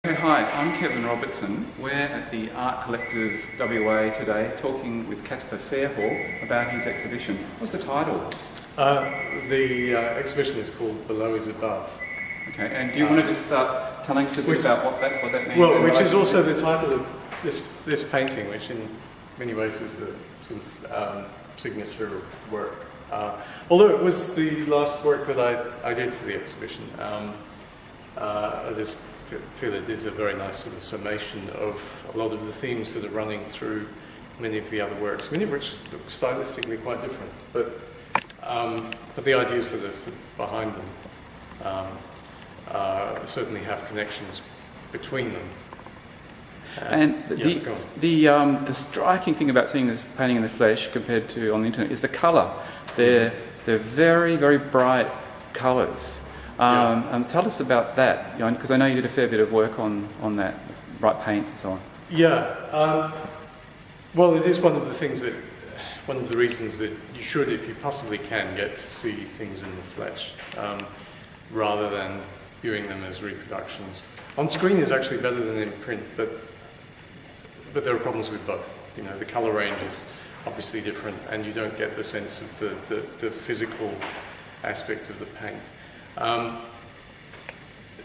Hi, I'm Kevin Robertson. We're at the Art Collective WA today talking with Caspar Fairhall about his exhibition. What's the title? The exhibition is called Below is Above. Okay, and do you want to just start telling us a bit about what that means? Well, which is also the title of this painting, which in many ways is the sort of signature work. Although it was the last work that I did for the exhibition, I just feel it is a very nice sort of summation of a lot of the themes that are running through many of the other works, many of which look stylistically quite different, but the ideas that are sort of behind them certainly have connections between them. And the striking thing about seeing this painting in the flesh compared to on the internet is the colour. They're very, very bright colours. Tell us about that, because I know you did a fair bit of work on that, bright paints and so on. Yeah, well, it is one of the reasons that you should, if you possibly can, get to see things in the flesh, rather than viewing them as reproductions. On screen is actually better than in print, but there are problems with both. You know, the colour range is obviously different, and you don't get the sense of the physical aspect of the paint.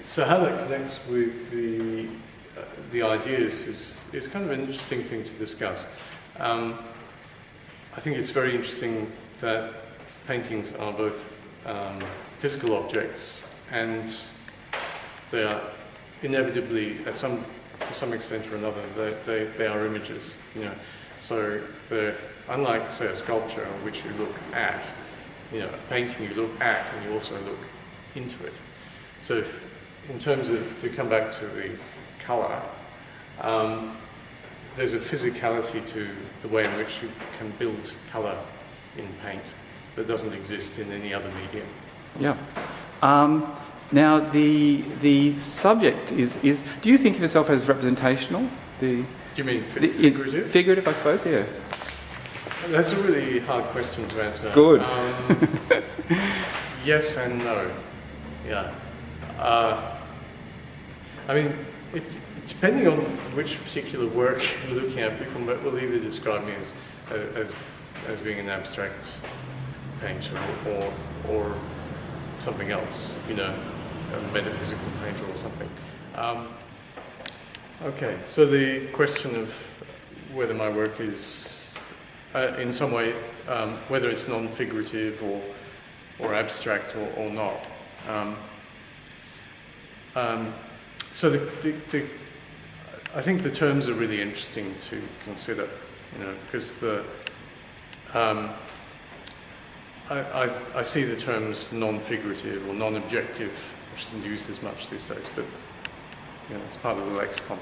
So how that connects with the ideas is kind of an interesting thing to discuss. I think it's very interesting that paintings are both physical objects, and they are inevitably, to some extent or another, they are images. You know, so they're unlike, say, a sculpture, which you look at. You know, a painting you look at, and you also look into it. So in terms of, to come back to the colour, there's a physicality to the way in which you can build colour in paint that doesn't exist in any other medium. Yeah. Now the subject is, do you think of yourself as representational? Do you mean figurative? Figurative, I suppose, yeah. That's a really hard question to answer. Good. Yes and no. Yeah. I mean, depending on which particular work you're looking at, people will either describe me as being an abstract painter or something else, you know, a metaphysical painter or something. Okay, so the question of whether my work is, in some way, whether it's non-figurative or abstract or not. So I think the terms are really interesting to consider, you know, because I see the terms non-figurative or non-objective, which isn't used as much these days, but you know, it's part of the lexicon,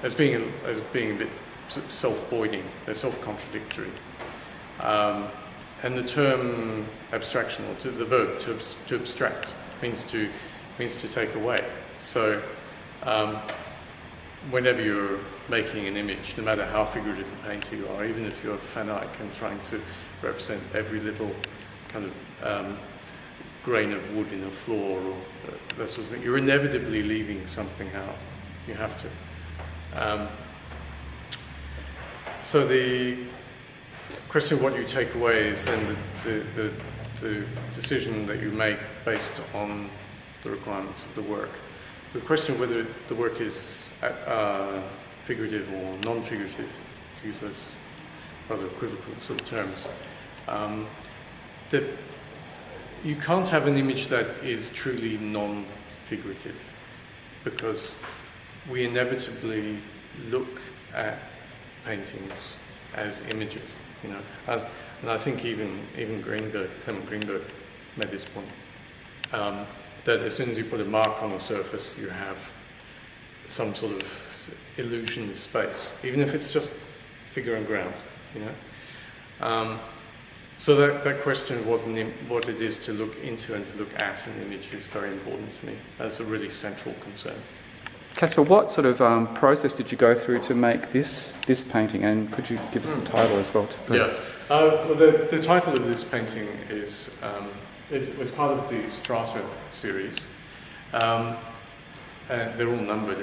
as being a bit self-voiding, they're self-contradictory. And the term abstraction, or the verb to abstract, means to take away. So whenever you're making an image, no matter how figurative a painter you are, even if you're fanatic and trying to represent every little kind of grain of wood in a floor or that sort of thing, you're inevitably leaving something out. You have to. So the question of what you take away is then the decision that you make based on the requirements of the work. The question of whether the work is figurative or non-figurative, to use those rather equivocal sort of terms, that you can't have an image that is truly non-figurative, because we inevitably look at paintings as images, you know, and I think even Clement Greenberg made this point, that as soon as you put a mark on the surface, you have some sort of illusion of space, even if it's just figure and ground, you know. So that question of what it is to look into and to look at an image is very important to me. That's a really central concern. Caspar, what sort of process did you go through to make this painting, and could you give us the title as well? Yes. Well, the title of this painting is, it was part of the Strata series. they're all numbered,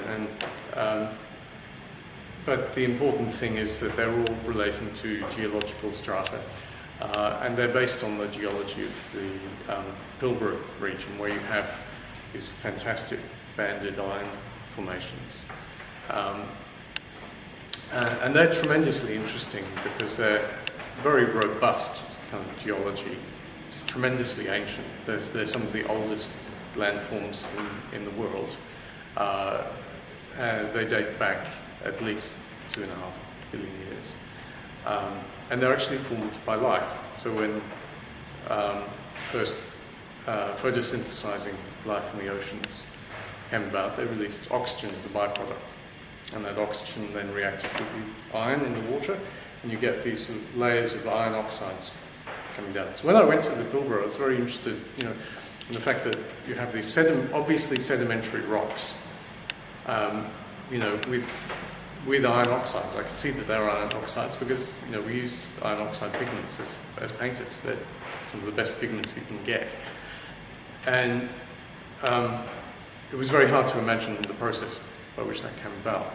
but the important thing is that they're all relating to geological strata, and they're based on the geology of the Pilbara region, where you have these fantastic banded iron formations. And they're tremendously interesting because they're very robust kind of geology. It's tremendously ancient. They're some of the oldest landforms in the world. They date back at least 2.5 billion years. And they're actually formed by life. So when first photosynthesizing life in the oceans came about, they released oxygen as a byproduct. And that oxygen then reacted with the iron in the water, and you get these layers of iron oxides coming down. So when I went to the Pilbara, I was very interested, in the fact that you have these obviously sedimentary rocks, with iron oxides. I could see that they're iron oxides because, we use iron oxide pigments as painters. They're some of the best pigments you can get. And it was very hard to imagine the process by which that came about.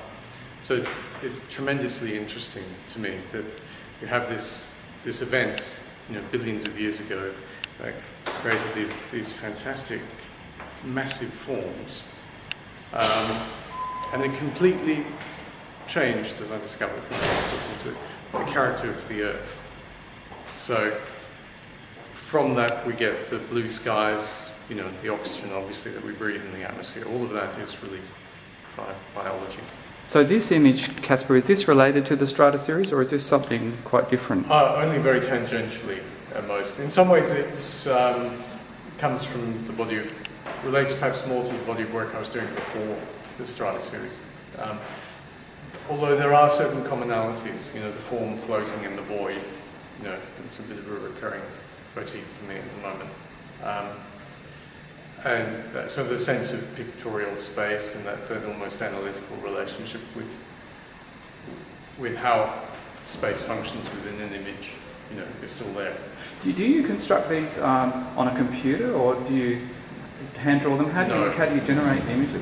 So it's tremendously interesting to me that you have this event, billions of years ago, that created these fantastic, massive forms, and it completely changed, as I discovered when I looked into it, the character of the Earth. So from that we get the blue skies, the oxygen obviously that we breathe in the atmosphere. All of that is released by biology. So this image, Caspar, is this related to the strata series, or is this something quite different? Only very tangentially at most. In some ways it comes from the body of, relates perhaps more to the body of work I was doing before the strata series. Although there are certain commonalities, the form floating in the void, it's a bit of a recurring motif for me at the moment. And so the sense of pictorial space and that almost analytical relationship with how space functions within an image, is still there. Do you construct these on a computer, or do you hand draw them? How do you generate the images?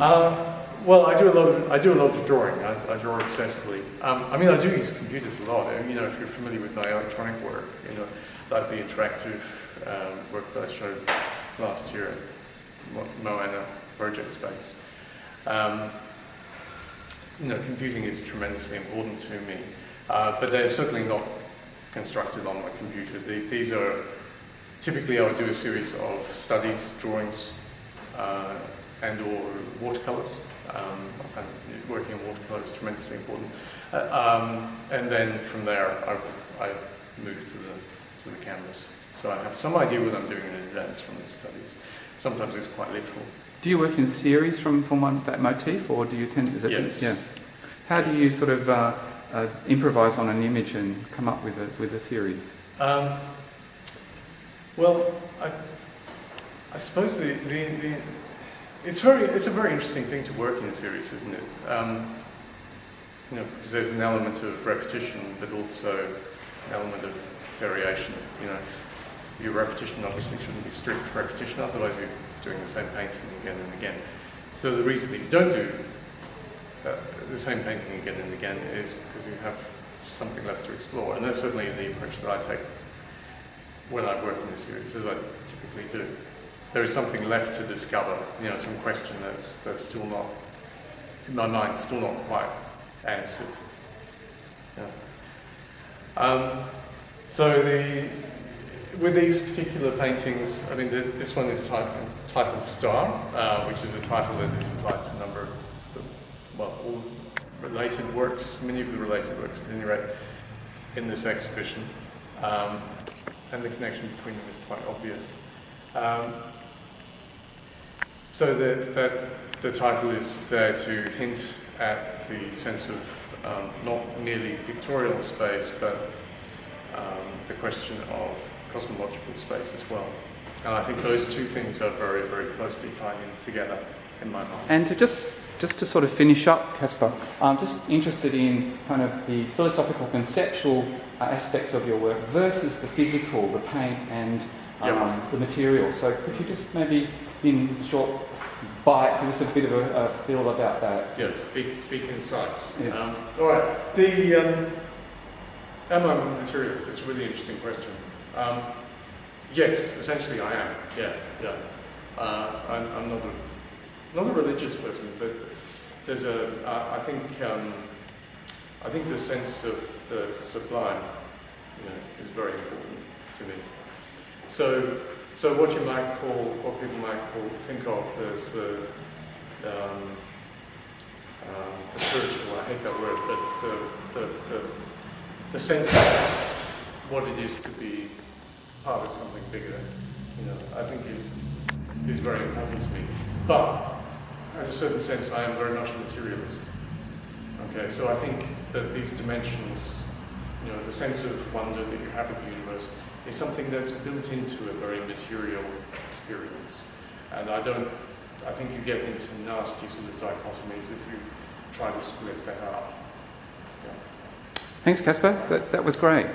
Well, I do a lot of drawing. I draw excessively. I do use computers a lot. If you're familiar with my electronic work, like the interactive work that I showed last year at Moana Project Space. Computing is tremendously important to me, but they're certainly not constructed on my computer. These are, typically I would do a series of studies, drawings, and or watercolours. I find working on watercolour is tremendously important. And then from there I move to the canvas. So I have some idea what I'm doing in advance from the studies. Sometimes it's quite literal. Do you work in series from that motif, or do you tend? Yes. Yeah. How do you sort of improvise on an image and come up with a series? Well, I suppose it's a very interesting thing to work in a series, isn't it? Because there's an element of repetition, but also an element of variation. Your repetition obviously shouldn't be strict repetition, otherwise you're doing the same painting again and again. So the reason that you don't do the same painting again and again is because you have something left to explore, and that's certainly the approach that I take when I work in the series, as I typically do. There is something left to discover, some question that's still not, in my mind, still not quite answered. Yeah. With these particular paintings, this one is titled Star, which is a title that is applied to a number of, all related works, many of the related works at any rate, in this exhibition. And the connection between them is quite obvious. So the title is there to hint at the sense of not merely pictorial space, but the question of cosmological space as well. And I think those two things are very, very closely tied in together in my mind. And to just to sort of finish up, Caspar, I'm just interested in kind of the philosophical, conceptual aspects of your work versus the physical, the paint and the material. So could you just maybe, in short bite. Give us a bit of a feel about that. Yes, be concise. Yeah. All right. Am I a materialist? It's a really interesting question. Yes, essentially I am. Yeah. I'm not a religious person, but there's I think the sense of the sublime, is very important to me. So what you might call, what people might think of as the spiritual, I hate that word, but the sense of what it is to be part of something bigger, I think is very important to me. But in a certain sense, I am very much a materialist. Okay, so I think that these dimensions, the sense of wonder that you have of the universe, is something that's built into a very material experience. And I think you get into nasty sort of dichotomies if you try to split that up. Yeah. Thanks, Caspar. That was great.